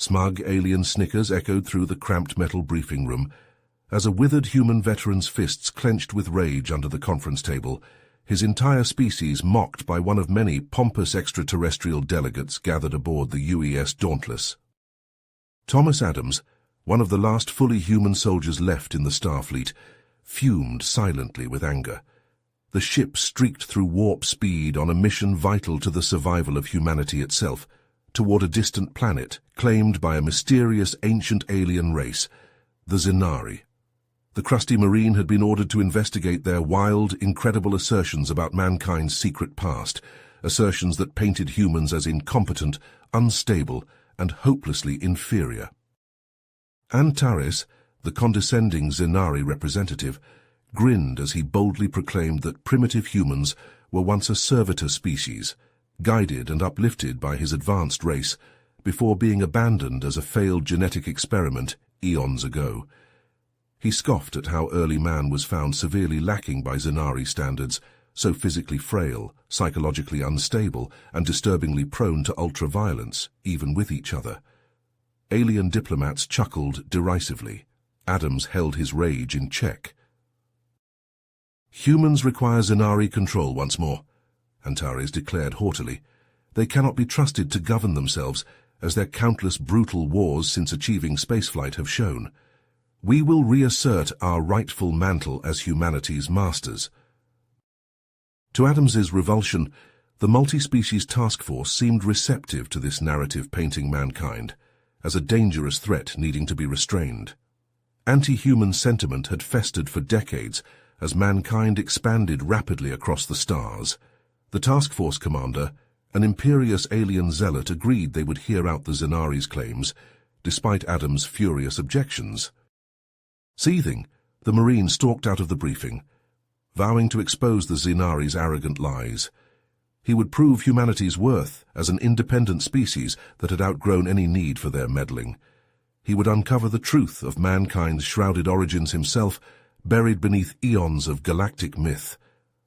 Smug alien snickers echoed through the cramped metal briefing room as a withered human veteran's fists clenched with rage under the conference table, his entire species mocked by one of many pompous extraterrestrial delegates gathered aboard the UES Dauntless. Thomas Adams, one of the last fully human soldiers left in the Starfleet, fumed silently with anger. The ship streaked through warp speed on a mission vital to the survival of humanity itself, toward a distant planet claimed by a mysterious ancient alien race, the Zenari. The crusty marine had been ordered to investigate their wild, incredible assertions about mankind's secret past, assertions that painted humans as incompetent, unstable, and hopelessly inferior. Antares, the condescending Zenari representative, grinned as he boldly proclaimed that primitive humans were once a servitor species, guided and uplifted by his advanced race, before being abandoned as a failed genetic experiment eons ago. He scoffed at how early man was found severely lacking by Zenari standards, so physically frail, psychologically unstable, and disturbingly prone to ultra-violence, even with each other. Alien diplomats chuckled derisively. Adams held his rage in check. "Humans require Zenari control once more," Antares declared haughtily. "They cannot be trusted to govern themselves, as their countless brutal wars since achieving spaceflight have shown. We will reassert our rightful mantle as humanity's masters." To Adams's revulsion, the multi-species task force seemed receptive to this narrative painting mankind as a dangerous threat needing to be restrained. Anti-human sentiment had festered for decades as mankind expanded rapidly across the stars. The task force commander, an imperious alien zealot, agreed they would hear out the Zenari's claims, despite Adams' furious objections. Seething, the Marine stalked out of the briefing, vowing to expose the Zenari's arrogant lies. He would prove humanity's worth as an independent species that had outgrown any need for their meddling. He would uncover the truth of mankind's shrouded origins himself, buried beneath eons of galactic myth.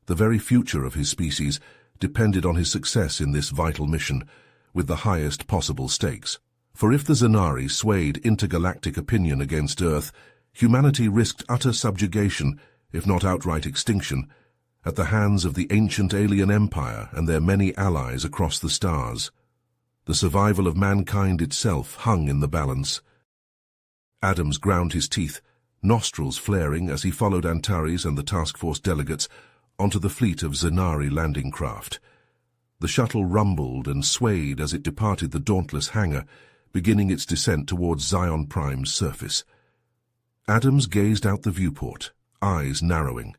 The very future of his species depended on his success in this vital mission, with the highest possible stakes. For if the Zenari swayed intergalactic opinion against Earth, humanity risked utter subjugation, if not outright extinction, at the hands of the ancient alien empire and their many allies across the stars. The survival of mankind itself hung in the balance. Adams ground his teeth, nostrils flaring as he followed Antares and the task force delegates onto the fleet of Zenari landing craft. The shuttle rumbled and swayed as it departed the dauntless hangar, beginning its descent towards Zion Prime's surface. Adams gazed out the viewport, eyes narrowing.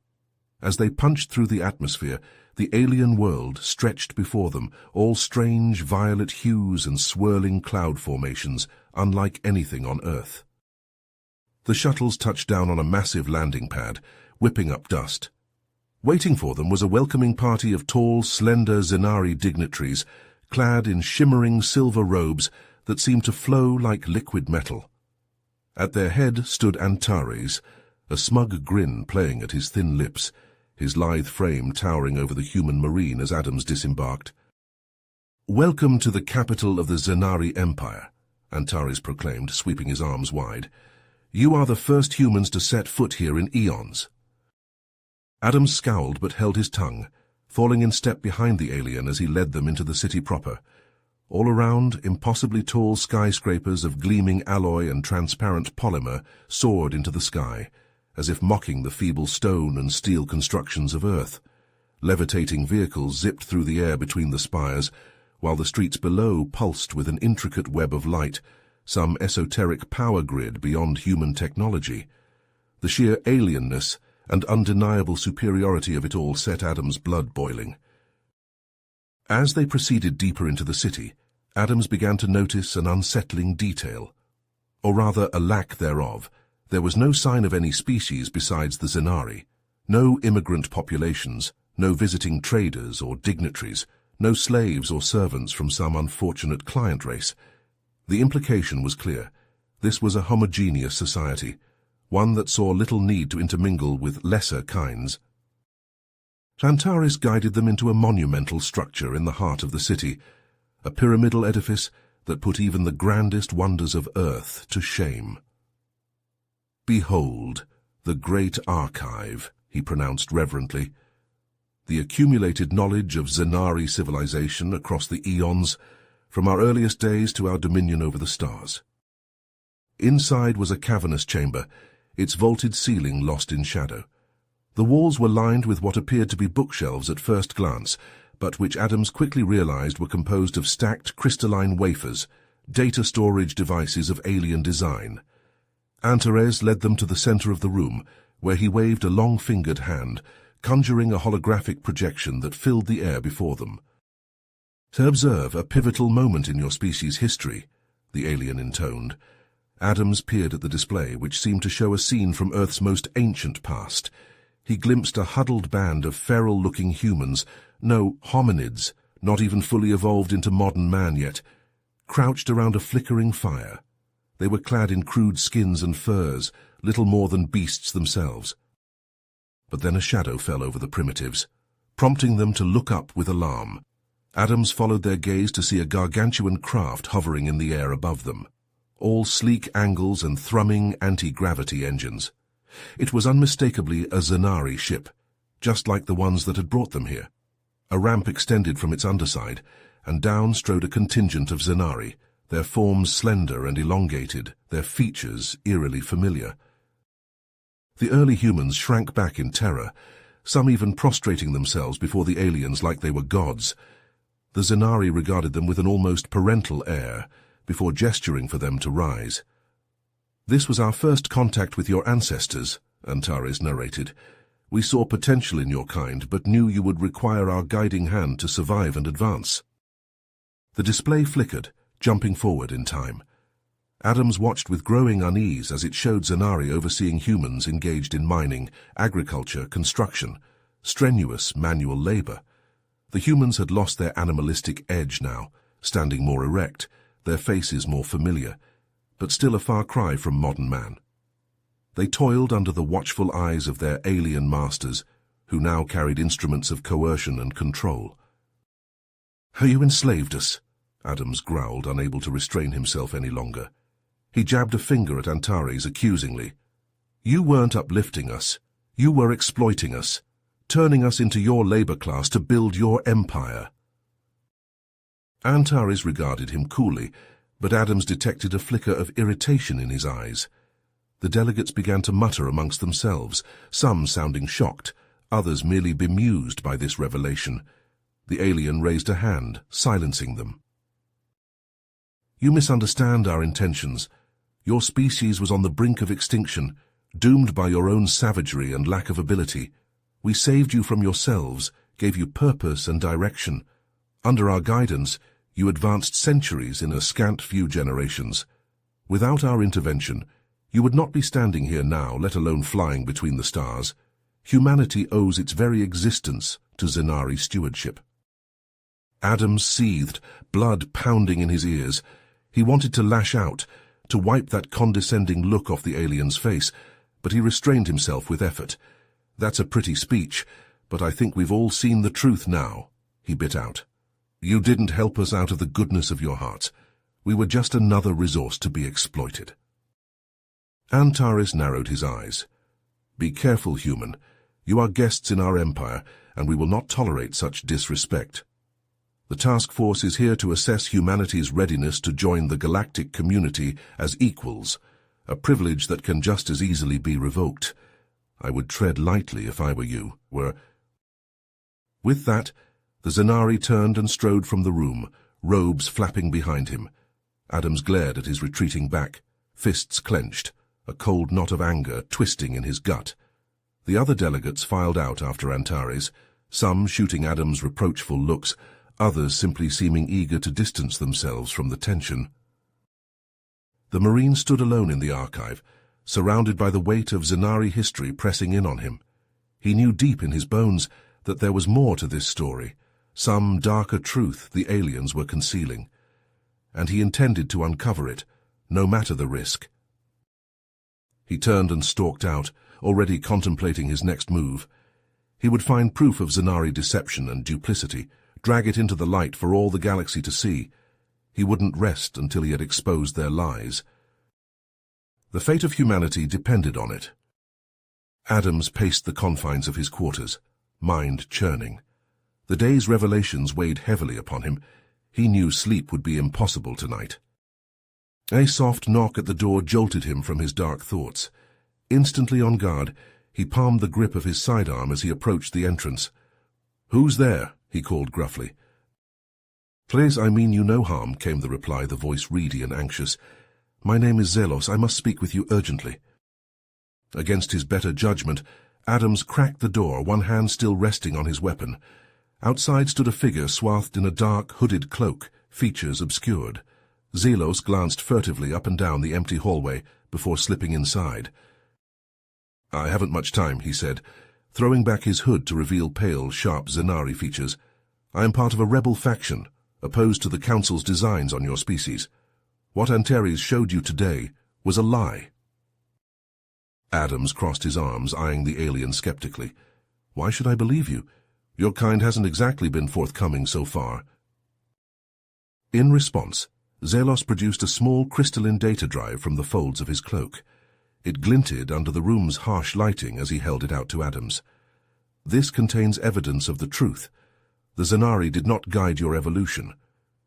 As they punched through the atmosphere, the alien world stretched before them, all strange violet hues and swirling cloud formations, unlike anything on Earth. The shuttles touched down on a massive landing pad, whipping up dust. Waiting for them was a welcoming party of tall, slender Zenari dignitaries, clad in shimmering silver robes that seemed to flow like liquid metal. At their head stood Antares, a smug grin playing at his thin lips, his lithe frame towering over the human marine as Adams disembarked. "Welcome to the capital of the Zenari Empire," Antares proclaimed, sweeping his arms wide. "You are the first humans to set foot here in eons." Adams scowled but held his tongue, falling in step behind the alien as he led them into the city proper. All around, impossibly tall skyscrapers of gleaming alloy and transparent polymer soared into the sky, as if mocking the feeble stone and steel constructions of Earth. Levitating vehicles zipped through the air between the spires, while the streets below pulsed with an intricate web of light, some esoteric power grid beyond human technology. The sheer alienness and undeniable superiority of it all set Adams' blood boiling. As they proceeded deeper into the city, Adams began to notice an unsettling detail, or rather a lack thereof. There was no sign of any species besides the Zenari, no immigrant populations, no visiting traders or dignitaries, no slaves or servants from some unfortunate client race. The implication was clear. This was a homogeneous society, one that saw little need to intermingle with lesser kinds. Antares guided them into a monumental structure in the heart of the city, a pyramidal edifice that put even the grandest wonders of Earth to shame. "Behold, the great archive," he pronounced reverently. "The accumulated knowledge of Zanari civilization across the eons, from our earliest days to our dominion over the stars." Inside was a cavernous chamber, its vaulted ceiling lost in shadow. The walls were lined with what appeared to be bookshelves at first glance, but which Adams quickly realized were composed of stacked crystalline wafers, data storage devices of alien design. Antares led them to the center of the room, where he waved a long-fingered hand, conjuring a holographic projection that filled the air before them. "To observe a pivotal moment in your species' history," the alien intoned. Adams peered at the display, which seemed to show a scene from Earth's most ancient past. He glimpsed a huddled band of feral-looking humans, no, hominids, not even fully evolved into modern man yet, crouched around a flickering fire. They were clad in crude skins and furs, little more than beasts themselves. But then a shadow fell over the primitives, prompting them to look up with alarm. Adams followed their gaze to see a gargantuan craft hovering in the air above them, all sleek angles and thrumming anti-gravity engines. It was unmistakably a Zanari ship, just like the ones that had brought them here. A ramp extended from its underside, and down strode a contingent of Zanari, their forms slender and elongated, their features eerily familiar. The early humans shrank back in terror, some even prostrating themselves before the aliens like they were gods. The Zanari regarded them with an almost parental air, before gesturing for them to rise. "This was our first contact with your ancestors," Antares narrated. "We saw potential in your kind, but knew you would require our guiding hand to survive and advance." The display flickered, jumping forward in time. Adams watched with growing unease as it showed Zanari overseeing humans engaged in mining, agriculture, construction, strenuous manual labor. The humans had lost their animalistic edge now, standing more erect, their faces more familiar, but still a far cry from modern man. They toiled under the watchful eyes of their alien masters, who now carried instruments of coercion and control. "Have you enslaved us?" Adams growled, unable to restrain himself any longer. He jabbed a finger at Antares accusingly. "You weren't uplifting us. You were exploiting us, turning us into your labor class to build your empire." Antares regarded him coolly, but Adams detected a flicker of irritation in his eyes. The delegates began to mutter amongst themselves, some sounding shocked, others merely bemused by this revelation. The alien raised a hand, silencing them. "You misunderstand our intentions. Your species was on the brink of extinction, doomed by your own savagery and lack of ability. We saved you from yourselves, gave you purpose and direction. Under our guidance, you advanced centuries in a scant few generations. Without our intervention, you would not be standing here now, let alone flying between the stars. Humanity owes its very existence to Zanari stewardship." Adams seethed, blood pounding in his ears. He wanted to lash out, to wipe that condescending look off the alien's face, but he restrained himself with effort. "That's a pretty speech, but I think we've all seen the truth now," he bit out. "You didn't help us out of the goodness of your hearts. We were just another resource to be exploited." Antares narrowed his eyes. "Be careful, human. You are guests in our empire, and we will not tolerate such disrespect. The task force is here to assess humanity's readiness to join the galactic community as equals, a privilege that can just as easily be revoked. I would tread lightly if I were you." With that, the Zanari turned and strode from the room, robes flapping behind him. Adams glared at his retreating back, fists clenched, a cold knot of anger twisting in his gut. The other delegates filed out after Antares, some shooting Adams reproachful looks, others simply seeming eager to distance themselves from the tension. The Marine stood alone in the archive, surrounded by the weight of Zanari history pressing in on him. He knew deep in his bones that there was more to this story, some darker truth the aliens were concealing, and he intended to uncover it, no matter the risk. He turned and stalked out, already contemplating his next move. He would find proof of Zanari deception and duplicity, drag it into the light for all the galaxy to see. He wouldn't rest until he had exposed their lies. The fate of humanity depended on it. Adams paced the confines of his quarters, mind churning. The day's revelations weighed heavily upon him. He knew sleep would be impossible tonight. A soft knock at the door jolted him from his dark thoughts. Instantly on guard, he palmed the grip of his sidearm as he approached the entrance. "Who's there?" he called gruffly. "Please, I mean you no harm," came the reply, the voice reedy and anxious. "My name is Zelos. I must speak with you urgently." Against his better judgment, Adams cracked the door, one hand still resting on his weapon. Outside stood a figure swathed in a dark, hooded cloak, features obscured. Zelos glanced furtively up and down the empty hallway before slipping inside. "I haven't much time," he said, throwing back his hood to reveal pale, sharp Zanari features. "I am part of a rebel faction, opposed to the Council's designs on your species. What Antares showed you today was a lie." Adams crossed his arms, eyeing the alien skeptically. "Why should I believe you? Your kind hasn't exactly been forthcoming so far." In response, Zelos produced a small crystalline data drive from the folds of his cloak. It glinted under the room's harsh lighting as he held it out to Adams. "This contains evidence of the truth. The Zanari did not guide your evolution.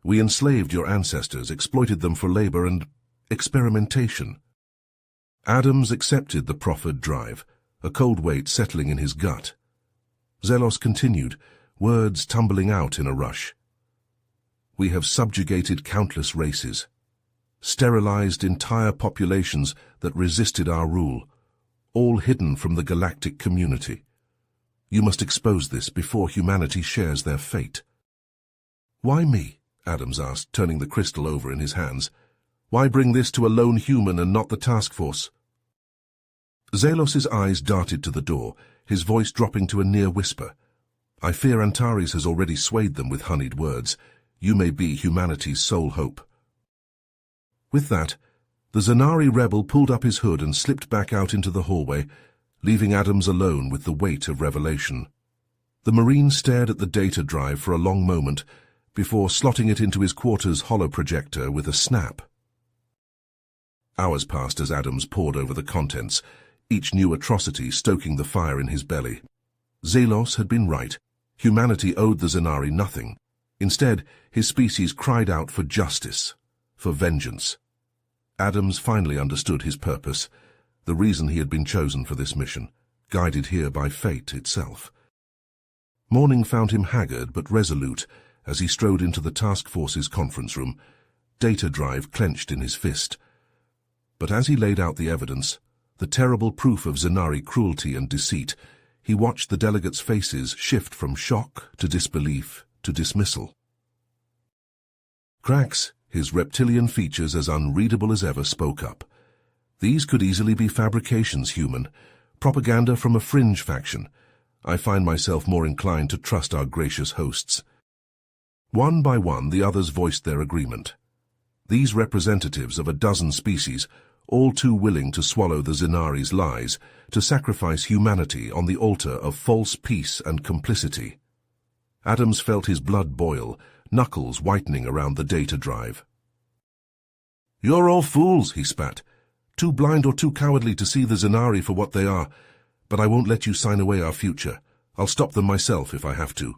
We enslaved your ancestors, exploited them for labor and experimentation." Adams accepted the proffered drive, a cold weight settling in his gut. Zelos continued, words tumbling out in a rush. "We have subjugated countless races, sterilized entire populations that resisted our rule, all hidden from the galactic community. You must expose this before humanity shares their fate." "Why me?" Adams asked, turning the crystal over in his hands. "Why bring this to a lone human and not the task force?" Zelos's eyes darted to the door, his voice dropping to a near whisper. "I fear Antares has already swayed them with honeyed words. You may be humanity's sole hope." With that, the Zanari rebel pulled up his hood and slipped back out into the hallway, leaving Adams alone with the weight of revelation. The Marine stared at the data drive for a long moment, before slotting it into his quarters holoprojector with a snap. Hours passed as Adams pored over the contents, each new atrocity stoking the fire in his belly. Zelos had been right. Humanity owed the Zanari nothing. Instead, his species cried out for justice, for vengeance. Adams finally understood his purpose, the reason he had been chosen for this mission, guided here by fate itself. Morning found him haggard but resolute as he strode into the task force's conference room, data drive clenched in his fist. But as he laid out the evidence, the terrible proof of Zanari cruelty and deceit, he watched the delegates' faces shift from shock to disbelief to dismissal. Krax, his reptilian features as unreadable as ever, spoke up. "These could easily be fabrications, human. Propaganda from a fringe faction. I find myself more inclined to trust our gracious hosts." One by one, the others voiced their agreement. These representatives of a dozen species, all too willing to swallow the Zanari's lies, to sacrifice humanity on the altar of false peace and complicity. Adams felt his blood boil, knuckles whitening around the data drive. "You're all fools," he spat. "Too blind or too cowardly to see the Zanari for what they are. But I won't let you sign away our future. I'll stop them myself if I have to."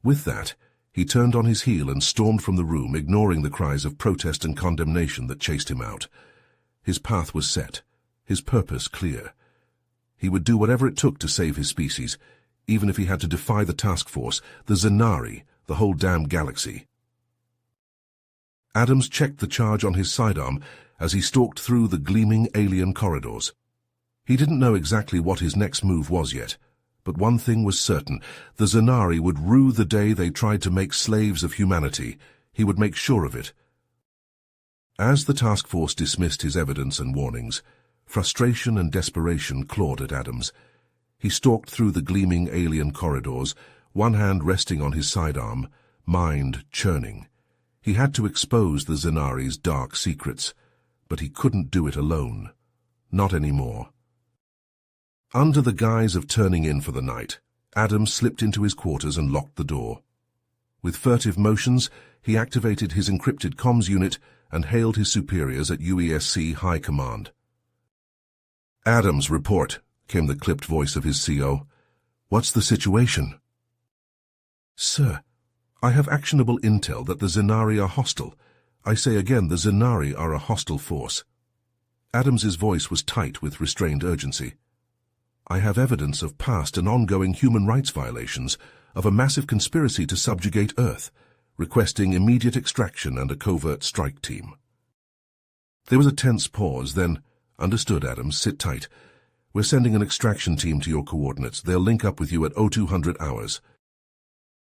With that, he turned on his heel and stormed from the room, ignoring the cries of protest and condemnation that chased him out. His path was set, his purpose clear. He would do whatever it took to save his species, even if he had to defy the task force, the Zanari, the whole damn galaxy. Adams checked the charge on his sidearm as he stalked through the gleaming alien corridors. He didn't know exactly what his next move was yet, but one thing was certain: the Zanari would rue the day they tried to make slaves of humanity. He would make sure of it. As the task force dismissed his evidence and warnings, frustration and desperation clawed at Adams. He stalked through the gleaming alien corridors, one hand resting on his sidearm, mind churning. He had to expose the Zanari's dark secrets, but he couldn't do it alone. Not anymore. Under the guise of turning in for the night, Adams slipped into his quarters and locked the door. With furtive motions, he activated his encrypted comms unit and hailed his superiors at UESC High Command. "Adams, report," came the clipped voice of his CO. "What's the situation?" "Sir, I have actionable intel that the Zenari are hostile. I say again, the Zenari are a hostile force." Adams's voice was tight with restrained urgency. "I have evidence of past and ongoing human rights violations, of a massive conspiracy to subjugate Earth, requesting immediate extraction and a covert strike team." There was a tense pause, then, "Understood, Adams, sit tight. We're sending an extraction team to your coordinates. They'll link up with you at 0200 hours.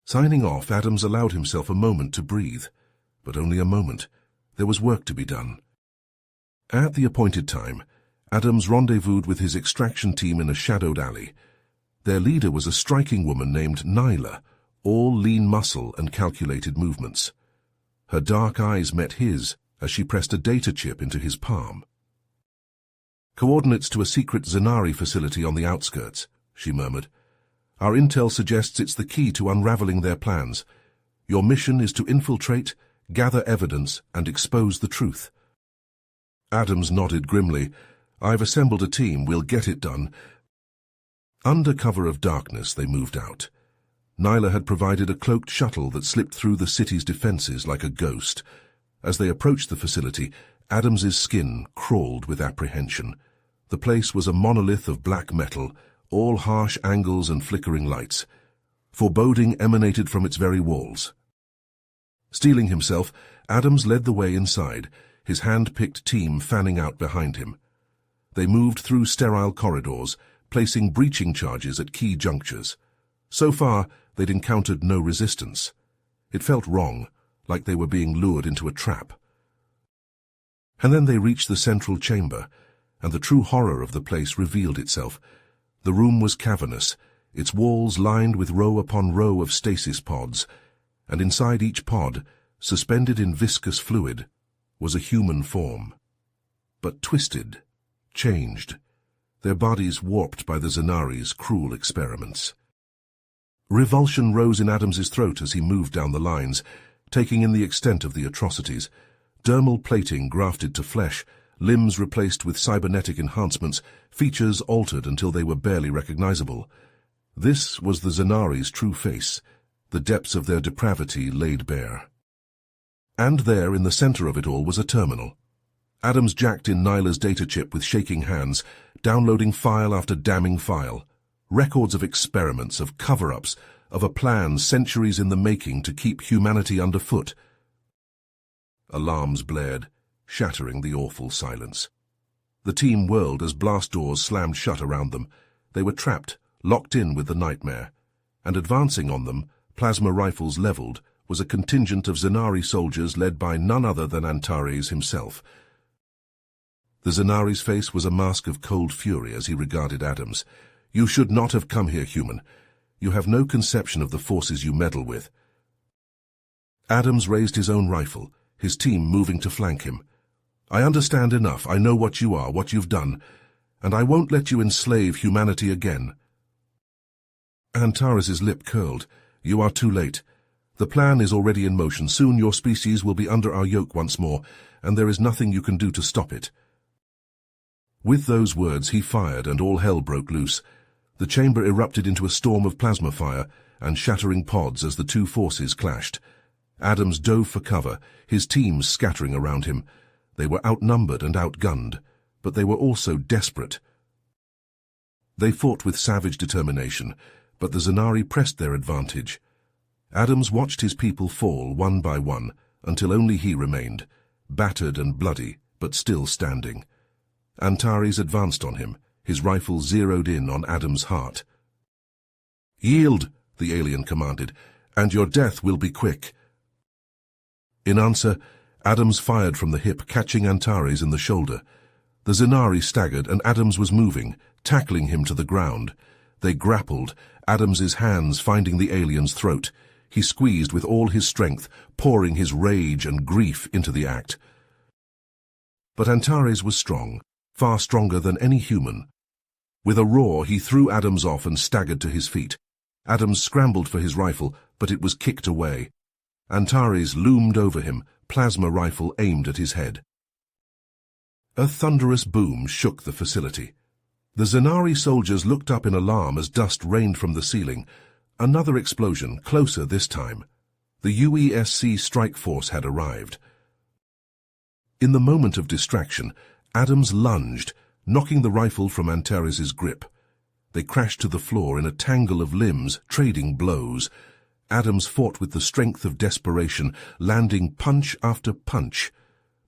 Signing off, Adams allowed himself a moment to breathe. But only a moment. There was work to be done. At the appointed time, Adams rendezvoused with his extraction team in a shadowed alley. Their leader was a striking woman named Nyla, all lean muscle and calculated movements. Her dark eyes met his as she pressed a data chip into his palm. "Coordinates to a secret Zenari facility on the outskirts," she murmured. "Our intel suggests it's the key to unraveling their plans. Your mission is to infiltrate, gather evidence, and expose the truth." Adams nodded grimly. "I've assembled a team. We'll get it done." Under cover of darkness, they moved out. Nyla had provided a cloaked shuttle that slipped through the city's defenses like a ghost. As they approached the facility, Adams's skin crawled with apprehension. The place was a monolith of black metal, all harsh angles and flickering lights. Foreboding emanated from its very walls. Steeling himself, Adams led the way inside, his hand-picked team fanning out behind him. They moved through sterile corridors, placing breaching charges at key junctures. So far, they'd encountered no resistance. It felt wrong, like they were being lured into a trap. And then they reached the central chamber, and the true horror of the place revealed itself. The room was cavernous, its walls lined with row upon row of stasis pods, and inside each pod, suspended in viscous fluid, was a human form. But twisted, changed, their bodies warped by the Zenari's cruel experiments. Revulsion rose in Adams's throat as he moved down the lines, taking in the extent of the atrocities. Dermal plating grafted to flesh, limbs replaced with cybernetic enhancements, features altered until they were barely recognizable. This was the Zenari's true face, the depths of their depravity laid bare. And there, in the center of it all, was a terminal. Adams jacked in Nyla's data chip with shaking hands, downloading file after damning file. Records of experiments, of cover-ups, of a plan centuries in the making to keep humanity underfoot. Alarms blared, shattering the awful silence. The team whirled as blast doors slammed shut around them. They were trapped, locked in with the nightmare. And advancing on them, plasma rifles leveled, was a contingent of Zenari soldiers led by none other than Antares himself. The Zenari's face was a mask of cold fury as he regarded Adams. "You should not have come here, human. You have no conception of the forces you meddle with." Adams raised his own rifle, his team moving to flank him. "I understand enough. I know what you are, what you've done, and I won't let you enslave humanity again." Antares's lip curled. "You are too late. The plan is already in motion. Soon your species will be under our yoke once more, and there is nothing you can do to stop it." With those words he fired, and all hell broke loose. The chamber erupted into a storm of plasma fire and shattering pods as the two forces clashed. Adams dove for cover, his teams scattering around him. They were outnumbered and outgunned, but they were also desperate. They fought with savage determination, but the Zenari pressed their advantage. Adams watched his people fall one by one, until only he remained, battered and bloody, but still standing. Antares advanced on him, his rifle zeroed in on Adams' heart. "Yield," the alien commanded, "and your death will be quick." In answer, Adams fired from the hip, catching Antares in the shoulder. The Zenari staggered, and Adams was moving, tackling him to the ground. They grappled, Adams's hands finding the alien's throat. He squeezed with all his strength, pouring his rage and grief into the act. But Antares was strong, far stronger than any human. With a roar, he threw Adams off and staggered to his feet. Adams scrambled for his rifle, but it was kicked away. Antares loomed over him, plasma rifle aimed at his head. A thunderous boom shook the facility. The Zenari soldiers looked up in alarm as dust rained from the ceiling. Another explosion, closer this time. The UESC strike force had arrived. In the moment of distraction, Adams lunged, knocking the rifle from Antares's grip. They crashed to the floor in a tangle of limbs, trading blows. Adams fought with the strength of desperation, landing punch after punch,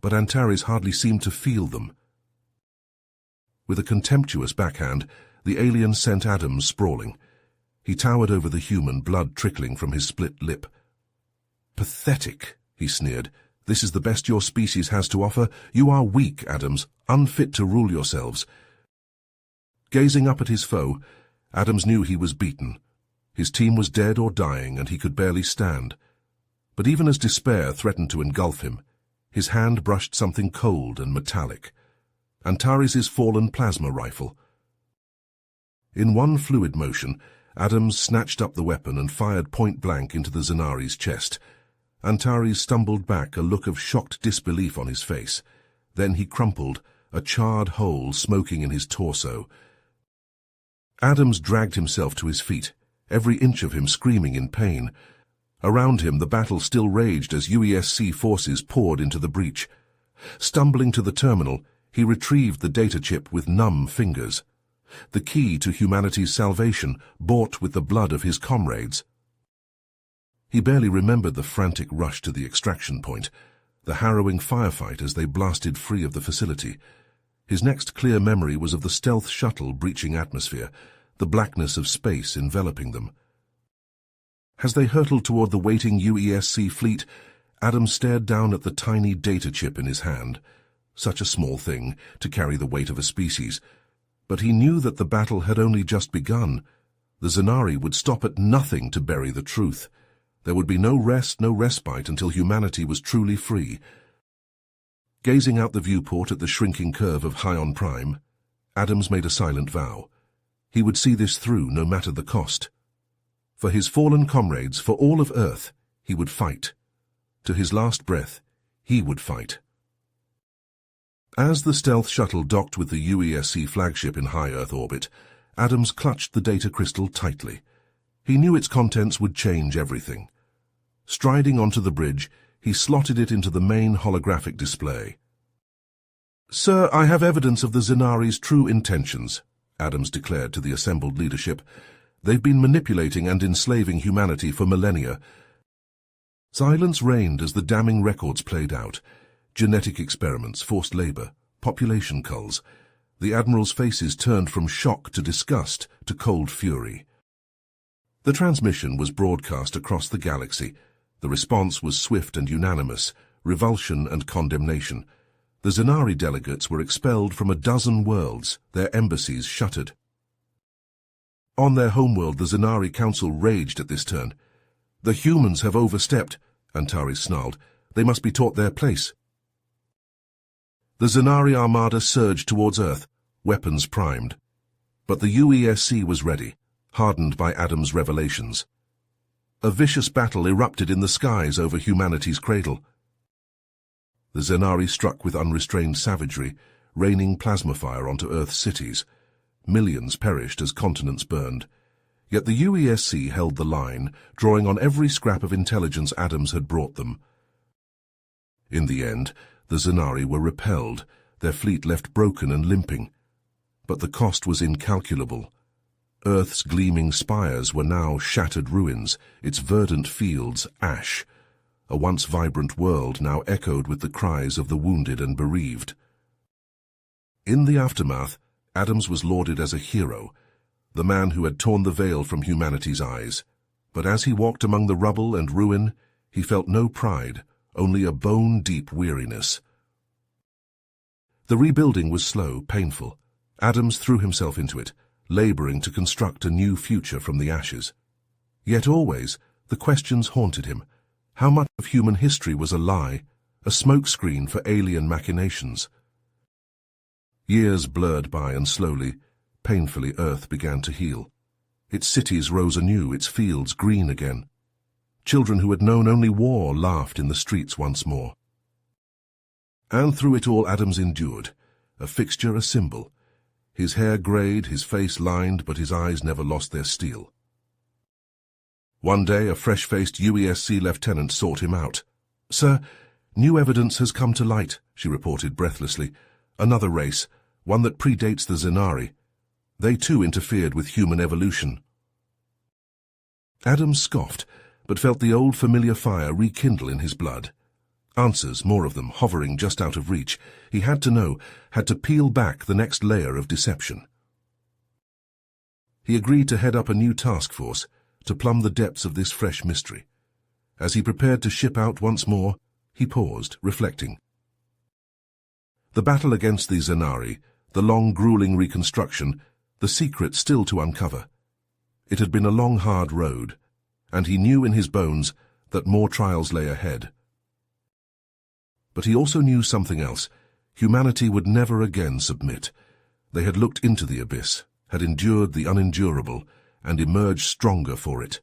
but Antares hardly seemed to feel them. With a contemptuous backhand, the alien sent Adams sprawling. He towered over the human, blood trickling from his split lip. "Pathetic," he sneered. "This is the best your species has to offer? You are weak, Adams, unfit to rule yourselves." Gazing up at his foe, Adams knew he was beaten. His team was dead or dying, and he could barely stand. But even as despair threatened to engulf him, his hand brushed something cold and metallic. Antares's fallen plasma rifle. In one fluid motion, Adams snatched up the weapon and fired point-blank into the Zenari's chest. Antares stumbled back, a look of shocked disbelief on his face. Then he crumpled, a charred hole smoking in his torso. Adams dragged himself to his feet, every inch of him screaming in pain. Around him the battle still raged as UESC forces poured into the breach. Stumbling to the terminal, he retrieved the data chip with numb fingers. The key to humanity's salvation, bought with the blood of his comrades. He barely remembered the frantic rush to the extraction point, the harrowing firefight as they blasted free of the facility. His next clear memory was of the stealth shuttle breaching atmosphere, the blackness of space enveloping them. As they hurtled toward the waiting UESC fleet, Adams stared down at the tiny data chip in his hand. Such a small thing, to carry the weight of a species. But he knew that the battle had only just begun. The Zenari would stop at nothing to bury the truth. There would be no rest, no respite until humanity was truly free. Gazing out the viewport at the shrinking curve of Hion Prime, Adams made a silent vow. He would see this through, no matter the cost. For his fallen comrades, for all of Earth, he would fight. To his last breath, he would fight. As the stealth shuttle docked with the UESC flagship in high Earth orbit, Adams clutched the data crystal tightly. He knew its contents would change everything. Striding onto the bridge, he slotted it into the main holographic display. "Sir, I have evidence of the Zenari's true intentions," Adams declared to the assembled leadership. "They've been manipulating and enslaving humanity for millennia." Silence reigned as the damning records played out. Genetic experiments, forced labor, population culls. The Admiral's faces turned from shock to disgust to cold fury. The transmission was broadcast across the galaxy. The response was swift and unanimous, revulsion and condemnation. The Zenari delegates were expelled from a dozen worlds, their embassies shuttered. On their homeworld, the Zenari Council raged at this turn. "The humans have overstepped," Antares snarled. "They must be taught their place." The Zenari armada surged towards Earth, weapons primed. But the UESC was ready, hardened by Adams' revelations. A vicious battle erupted in the skies over humanity's cradle. The Zenari struck with unrestrained savagery, raining plasma fire onto Earth's cities. Millions perished as continents burned. Yet the UESC held the line, drawing on every scrap of intelligence Adams had brought them. In the end, the Zenari were repelled, their fleet left broken and limping. But the cost was incalculable. Earth's gleaming spires were now shattered ruins, its verdant fields ash. A once vibrant world now echoed with the cries of the wounded and bereaved. In the aftermath, Adams was lauded as a hero, the man who had torn the veil from humanity's eyes. But as he walked among the rubble and ruin, he felt no pride, only a bone-deep weariness. The rebuilding was slow, painful. Adams threw himself into it, laboring to construct a new future from the ashes. Yet always, the questions haunted him. How much of human history was a lie, a smokescreen for alien machinations? Years blurred by, and slowly, painfully, Earth began to heal. Its cities rose anew, its fields green again. Children who had known only war laughed in the streets once more. And through it all Adams endured, a fixture, a symbol. His hair greyed, his face lined, but his eyes never lost their steel. One day a fresh-faced UESC lieutenant sought him out. "Sir, new evidence has come to light," she reported breathlessly. "Another race, one that predates the Zenari. They too interfered with human evolution." Adams scoffed, but felt the old familiar fire rekindle in his blood. Answers, more of them, hovering just out of reach. He had to know, had to peel back the next layer of deception. He agreed to head up a new task force, to plumb the depths of this fresh mystery. As he prepared to ship out once more, he paused, reflecting. The battle against the Zenari, the long, grueling reconstruction, the secret still to uncover. It had been a long, hard road, and he knew in his bones that more trials lay ahead. But he also knew something else. Humanity would never again submit. They had looked into the abyss, had endured the unendurable, and emerged stronger for it.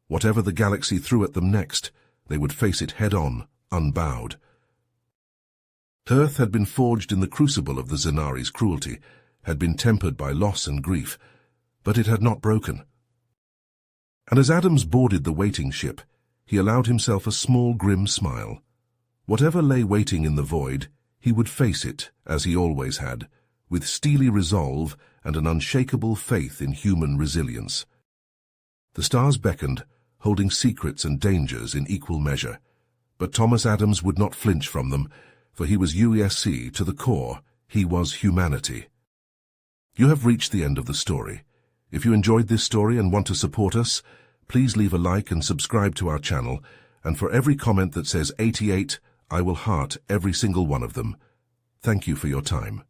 Whatever the galaxy threw at them next, they would face it head-on, unbowed. Earth had been forged in the crucible of the Zenari's cruelty, had been tempered by loss and grief, but it had not broken. And as Adams boarded the waiting ship, he allowed himself a small, grim smile. Whatever lay waiting in the void, he would face it, as he always had, with steely resolve and an unshakable faith in human resilience. The stars beckoned, holding secrets and dangers in equal measure, but Thomas Adams would not flinch from them, for he was UESC to the core. He was humanity. You have reached the end of the story. If you enjoyed this story and want to support us, please leave a like and subscribe to our channel, and for every comment that says 88, I will heart every single one of them. Thank you for your time.